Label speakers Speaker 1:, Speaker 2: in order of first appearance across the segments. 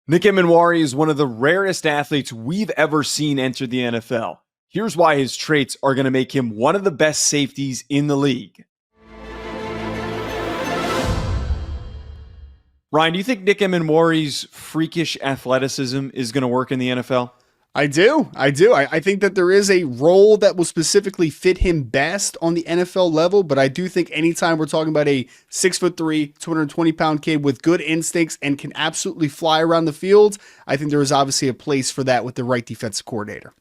Speaker 1: Nick Emmanwori is one of the rarest athletes we've ever seen enter the NFL. Here's why his traits are going to make him one of the best safeties in the league. Ryan, do you think Nick Emmanwori's freakish athleticism is going to work in the NFL?
Speaker 2: I do. I think that there is a role that will specifically fit him best on the NFL level, but I do think anytime we're talking about a 6'3", 220-pound kid with good instincts and can absolutely fly around the field, I think there is obviously a place for that with the right defensive coordinator.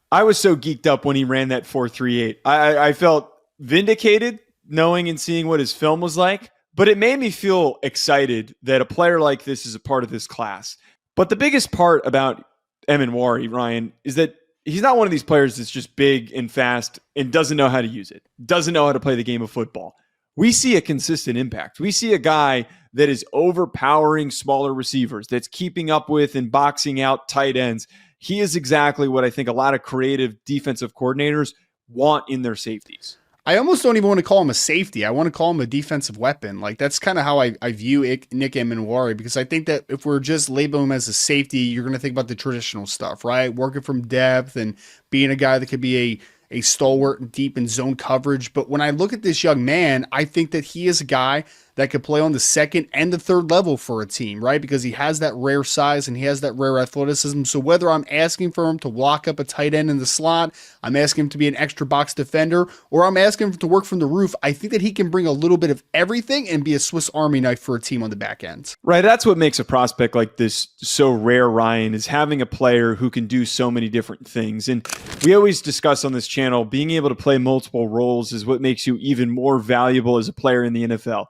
Speaker 1: I was so geeked up when he ran that 4.38. I felt vindicated knowing and seeing what his film was like, but it made me feel excited that a player like this is a part of this class. But the biggest part about Emmanwori, Ryan, is that he's not one of these players that's just big and fast and doesn't know how to use it, doesn't know how to play the game of football. We see a consistent impact. We see a guy that is overpowering smaller receivers, that's keeping up with and boxing out tight ends. He is exactly what I think a lot of creative defensive coordinators want in their safeties.
Speaker 2: I almost don't even want to call him a safety. I want to call him a defensive weapon. Like, that's kind of how I view Nick Emmanwori, because I think that if we're just labeling him as a safety, you're going to think about the traditional stuff, right? Working from depth and being a guy that could be a stalwart and deep in zone coverage. But when I look at this young man, I think that he is a guy that could play on the second and the third level for a team, right? Because he has that rare size and he has that rare athleticism. So whether I'm asking for him to lock up a tight end in the slot, I'm asking him to be an extra box defender, or I'm asking him to work from the roof, I think that he can bring a little bit of everything and be a Swiss Army knife for a team on the back end.
Speaker 1: Right. That's what makes a prospect like this so rare, Ryan, is having a player who can do so many different things. And we always discuss on this channel, being able to play multiple roles is what makes you even more valuable as a player in the NFL.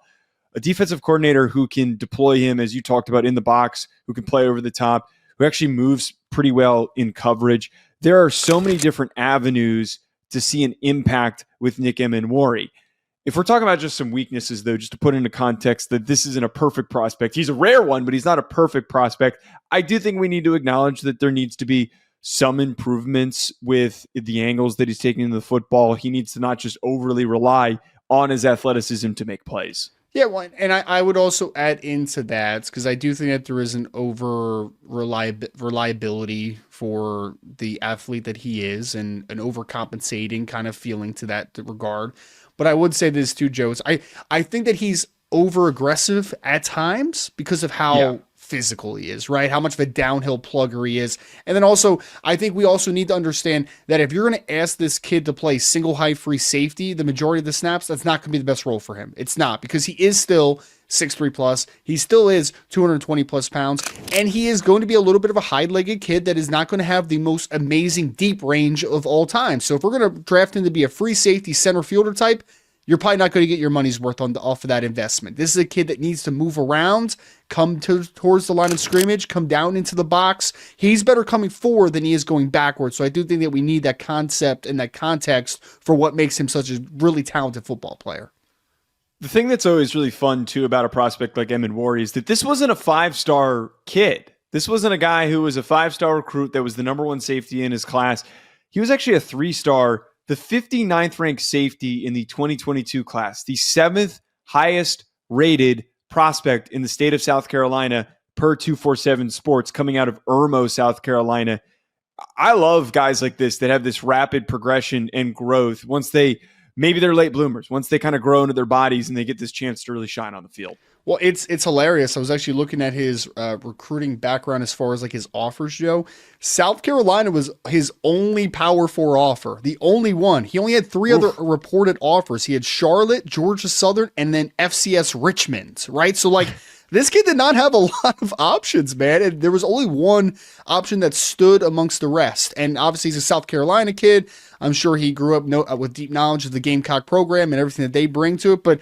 Speaker 1: A defensive coordinator who can deploy him, as you talked about, in the box, who can play over the top, who actually moves pretty well in coverage. There are so many different avenues to see an impact with Nick Emmanwori. If we're talking about just some weaknesses, though, just to put into context that this isn't a perfect prospect. He's a rare one, but he's not a perfect prospect. I do think we need to acknowledge that there needs to be some improvements with the angles that he's taking into the football. He needs to not just overly rely on his athleticism to make plays.
Speaker 2: Yeah, well, and I would also add into that, because I do think that there is an over reliability for the athlete that he is, and an overcompensating kind of feeling to that regard. But I would say this too, Joe. I think that he's over aggressive at times because of how physical he is, right? How much of a downhill plugger he is. And then also, I think we also need to understand that if you're going to ask this kid to play single high free safety the majority of the snaps, that's not going to be the best role for him. It's not, because he is still 6'3 plus. He still is 220 plus pounds. And he is going to be a little bit of a high-legged kid that is not going to have the most amazing deep range of all time. So if we're going to draft him to be a free safety center fielder type, you're probably not going to get your money's worth off of that investment. This is a kid that needs to move around, come towards the line of scrimmage, come down into the box. He's better coming forward than he is going backwards. So I do think that we need that concept and that context for what makes him such a really talented football player.
Speaker 1: The thing that's always really fun, too, about a prospect like Emmanwori is that this wasn't a five-star kid. This wasn't a guy who was a five-star recruit that was the number one safety in his class. He was actually a three-star, the 59th ranked safety in the 2022 class, the seventh highest rated prospect in the state of South Carolina per 247 Sports, coming out of Irmo, South Carolina. I love guys like this that have this rapid progression and growth once maybe they're late bloomers, once they kind of grow into their bodies and they get this chance to really shine on the field.
Speaker 2: Well, it's hilarious. I was actually looking at his recruiting background as far as like his offers, Joe. South Carolina was his only Power 4 offer, the only one. He only had three other reported offers. He had Charlotte, Georgia Southern, and then FCS Richmond, right? So like this kid did not have a lot of options, man. And there was only one option that stood amongst the rest. And obviously he's a South Carolina kid. I'm sure he grew up with deep knowledge of the Gamecock program and everything that they bring to it. But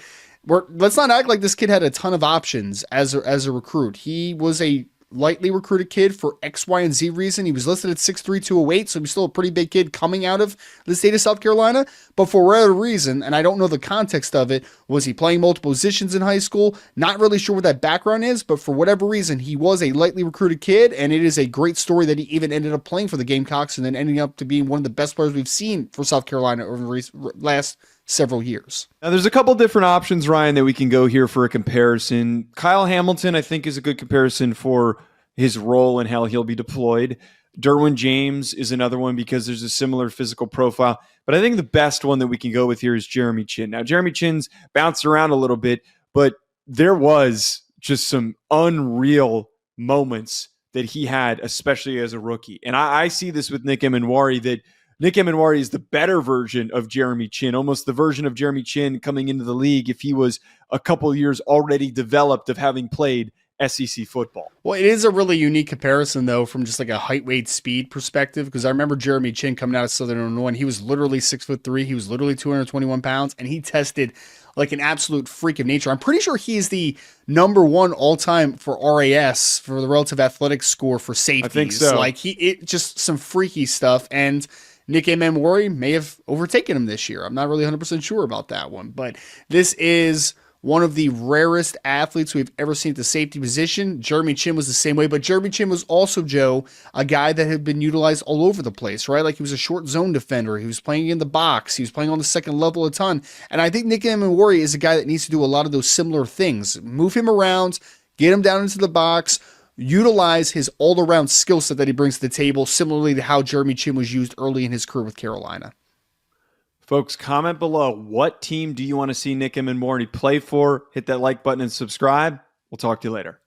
Speaker 2: let's not act like this kid had a ton of options as a recruit. He was a lightly recruited kid for X, Y, and Z reason. He was listed at 6'3", 208, so he's still a pretty big kid coming out of the state of South Carolina. But for whatever reason, and I don't know the context of it, was he playing multiple positions in high school? Not really sure what that background is, but for whatever reason, he was a lightly recruited kid, and it is a great story that he even ended up playing for the Gamecocks and then ending up to being one of the best players we've seen for South Carolina over the last several years.
Speaker 1: Now, there's a couple different options, Ryan, that we can go here for a comparison. Kyle Hamilton, I think, is a good comparison for his role and how he'll be deployed. Derwin James is another one because there's a similar physical profile. But I think the best one that we can go with here is Jeremy Chinn. Now, Jeremy Chinn's bounced around a little bit, but there was just some unreal moments that he had, especially as a rookie. And I see this with Nick Emmanwori, that Nick Emmanwori is the better version of Jeremy Chinn, almost the version of Jeremy Chinn coming into the league if he was a couple of years already developed of having played SEC football.
Speaker 2: Well, it is a really unique comparison, though, from just like a height, weight, speed perspective, because I remember Jeremy Chinn coming out of Southern Illinois, and he was literally 6'3". He was literally 221 pounds, and he tested like an absolute freak of nature. I'm pretty sure he is the number one all-time for RAS, for the relative athletic score for safeties.
Speaker 1: I think so.
Speaker 2: Like, just some freaky stuff, and Nick Emmanwori may have overtaken him this year. I'm not really 100% sure about that one, but this is one of the rarest athletes we've ever seen at the safety position. Jeremy Chinn was the same way, but Jeremy Chinn was also, Joe, a guy that had been utilized all over the place, right? Like, he was a short zone defender. He was playing in the box. He was playing on the second level a ton. And I think Nick Emmanwori is a guy that needs to do a lot of those similar things. Move him around, get him down into the box, utilize his all-around skill set that he brings to the table, similarly to how Jeremy Chinn was used early in his career with Carolina.
Speaker 1: Folks, comment below. What team do you want to see Nick Emmanwori play for? Hit that like button and subscribe. We'll talk to you later.